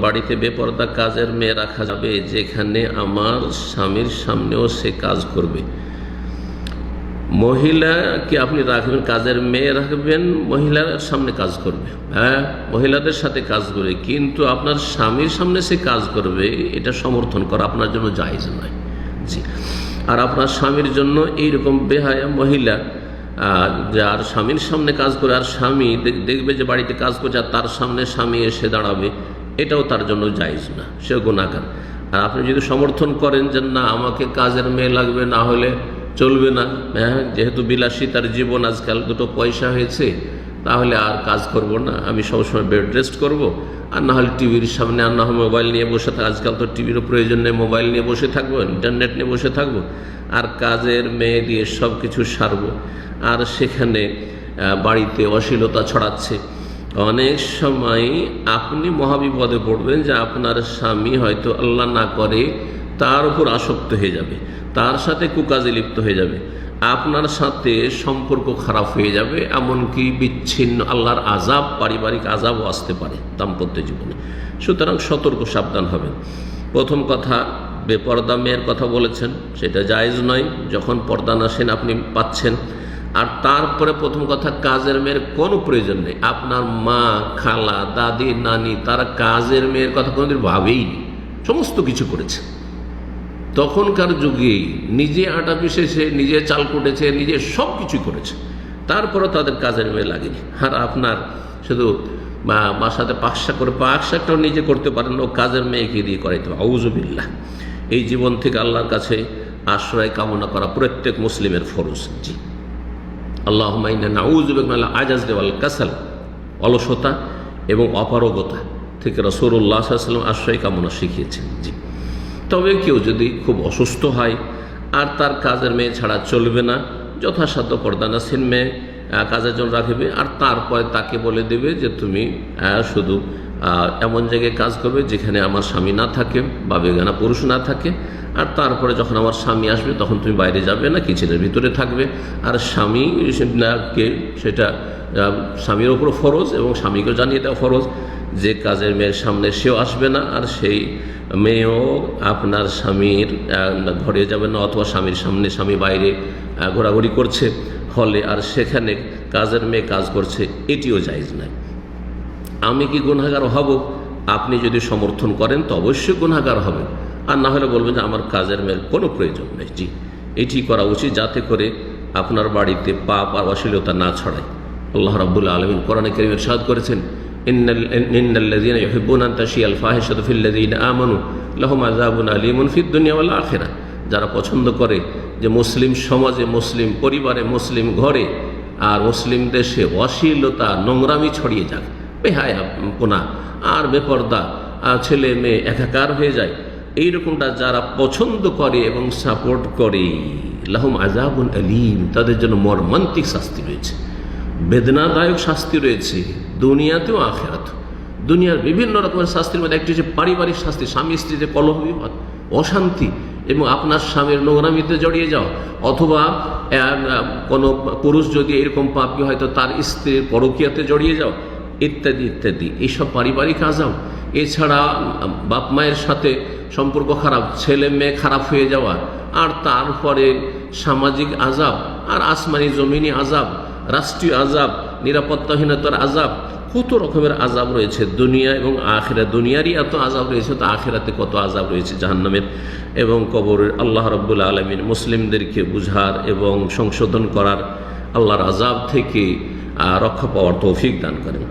বাড়িতে বেপরদা কাজের মেয়ে রাখা যাবে যেখানে আমার স্বামীর সামনেও সে কাজ করবে? মহিলাকে আপনি রাখবেন, কাজের মেয়ে রাখবেন, মহিলার সামনে কাজ করবে, হ্যাঁ মহিলাদের সাথে কাজ করবে, কিন্তু আপনার স্বামীর সামনে সে কাজ করবে এটা সমর্থন করা আপনার জন্য জায়েজ নয়। জি। আর আপনার স্বামীর জন্য এইরকম বেহায়া মহিলা যার স্বামীর সামনে কাজ করে আর স্বামী দেখবে যে বাড়িতে কাজ করছে আর তার সামনে স্বামী এসে দাঁড়াবে, এটাও তার জন্য জায়েজ না, সে গুনাহগার। আর আপনি যদি সমর্থন করেন যে না আমাকে কাজের মেয়ে লাগবে, না হলে চলবে না, হ্যাঁ যেহেতু বিলাসিতার জীবন আজকাল, দুটো পয়সা হয়েছে তাহলে আর কাজ করব না, আমি সবসময় বেড রেস্ট করব, আর না হলে টিভির সামনে, আর না হলে মোবাইল নিয়ে বসে থাকবো, আজকাল তো টিভিরও প্রয়োজন নেই, মোবাইল নিয়ে বসে থাকবো, ইন্টারনেট নিয়ে বসে থাকবো, আর কাজের মেয়ে দিয়ে সব কিছু সারবো, আর সেখানে বাড়িতে অশ্লীলতা ছড়াচ্ছে। অনেক সময় আপনি মহাবিপদে পড়বেন যে আপনার স্বামী হয়তো আল্লাহ না করে তার উপর আসক্ত হয়ে যাবে, তার সাথে কুকাজে লিপ্ত হয়ে যাবে, আপনার সাথে সম্পর্ক খারাপ হয়ে যাবে, এমনকি বিচ্ছিন্ন আল্লাহর আযাব, পারিবারিক আযাবও আসতে পারে দাম্পত্য জীবনে। সুতরাং সতর্ক সাবধান হবেন। প্রথম কথা, বেপরদা মেয়ের কথা বলেছেন, সেটা জায়েজ নয় যখন পর্দানাসীন আপনি পাচ্ছেন। আর তারপরে প্রথম কথা, কাজের মেয়ের কোনো প্রয়োজন নেই। আপনার মা, খালা, দাদি, নানি তারা কাজের মেয়ের কথা কোনোদিন ভাবেইনি, সমস্ত কিছু করেছে। তখনকার যুগে নিজে আটা পিষেছে, নিজে চাল কুটেছে, নিজে সব কিছু করেছে, তারপরে তাদের কাজের মেয়ে লাগেনি। আর আপনার শুধু বাসাতে পাকশাক করে, পাকশাকটাও নিজে করতে পারেন, ও কাজের মেয়েকে দিয়ে করাইতে হবে। আউযুবিল্লাহ। এই জীবন থেকে আল্লাহর কাছে আশ্রয় কামনা করা প্রত্যেক মুসলিমের ফরজ। জি। আল্লাহুম্মা ইন্না নাউযু বিকা মিনাল আজাজি ওয়াল কাসাল, অলসতা এবং অপারগতা থেকে রাসূলুল্লাহ সাল্লাল্লাহু আলাইহি ওয়াসাল্লাম আশ্রয় কামনা শিখিয়েছেন। জি। তবে কেউ যদি খুব অসুস্থ হয় আর তার কাজের মেয়ে ছাড়া চলবে না, যথাসাধ্য পর্দানাসীন মেয়ে কাজের জন্য রাখবে, আর তারপরে তাকে বলে দেবে যে তুমি শুধু এমন জায়গায় কাজ করবে যেখানে আমার স্বামী না থাকে বা বেগানা পুরুষ না থাকে, আর তারপরে যখন আমার স্বামী আসবে তখন তুমি বাইরে যাবে না, কিচেনের ভিতরে থাকবে। আর স্বামীকে সেটা স্বামীর ওপর ফরজ, এবং স্বামীকেও জানিয়ে দেওয়া ফরজ যে কাজের মেয়ের সামনে সেও আসবে না, আর সেই মেয়েও আপনার স্বামীর ঘরে যাবে না, অথবা স্বামীর সামনে স্বামী বাইরে ঘোরাঘুরি করছে হলে আর সেখানে কাজের মেয়ে কাজ করছে, এটিও জায়েজ নয়। আমি কি গুনাহগার হব? আপনি যদি সমর্থন করেন তো অবশ্যই গুনাহগার হবেন, আর না হলে বলবেন যে আমার কাজের মেয়ের কোনো প্রয়োজন নেই। জি, এটি করা উচিত যাতে করে আপনার বাড়িতে পাপ আর অশ্লীলতা না ছড়ায়। আল্লাহ রাব্বুল আলামিন কোরআনে কারীমে ইরশাদ করেছেন, ইন্নাল্লাযীনা ইউহিব্বুনা আন তাশিয়াল ফাহিশাতু ফিল্লাযীনা আমানু লাহুম আযাবুন আলীমুন ফিদ দুনিয়া ওয়াল আখিরাহ। যারা পছন্দ করে যে মুসলিম সমাজে, মুসলিম পরিবারে, মুসলিম ঘরে আর মুসলিম দেশে অশ্লীলতা, নোংরামি ছড়িয়ে যাক, বেহায়াপনা আর বেপরদা ছেলে মেয়ে একাকার হয়ে যায়, এইরকমটা যারা পছন্দ করে এবং সাপোর্ট করে, লাহুম আযাবুন আলীম, তাদের জন্য মর্মান্তিক শাস্তি রয়েছে, বেদনাদায়ক শাস্তি রয়েছে দুনিয়াতেও আখিরাতেও। দুনিয়ার বিভিন্ন রকমের শাস্তির মধ্যে একটি হচ্ছে পারিবারিক শাস্তি, স্বামী স্ত্রীতে কলহ বিবাদ, অশান্তি, এবং আপনার স্বামীর নোংরামিতে জড়িয়ে যাও, অথবা কোনো পুরুষ যদি এরকম পাপী হয়তো তার স্ত্রীর পরকীয়াতে জড়িয়ে যাও, ইত্যাদি ইত্যাদি, এইসব পারিবারিক আযাব। এছাড়া বাপ মায়ের সাথে সম্পর্ক খারাপ, ছেলে মেয়ে খারাপ হয়ে যাওয়া, আর তারপরে সামাজিক আযাব, আর আসমানি জমিনি আযাব, রাষ্ট্রীয় আযাব, নিরাপত্তাহীনতার আযাব, কত রকমের আযাব রয়েছে দুনিয়া এবং আখিরাত। দুনিয়ারই এত আযাব রয়েছে, তো আখিরাতে কত আযাব রয়েছে জাহান্নামের এবং কবরের। আল্লাহ রাব্বুল আলামিন মুসলিমদেরকে বুঝার এবং সংশোধন করার, আল্লাহর আযাব থেকে রক্ষা পাওয়ার তৌফিক দান করেন।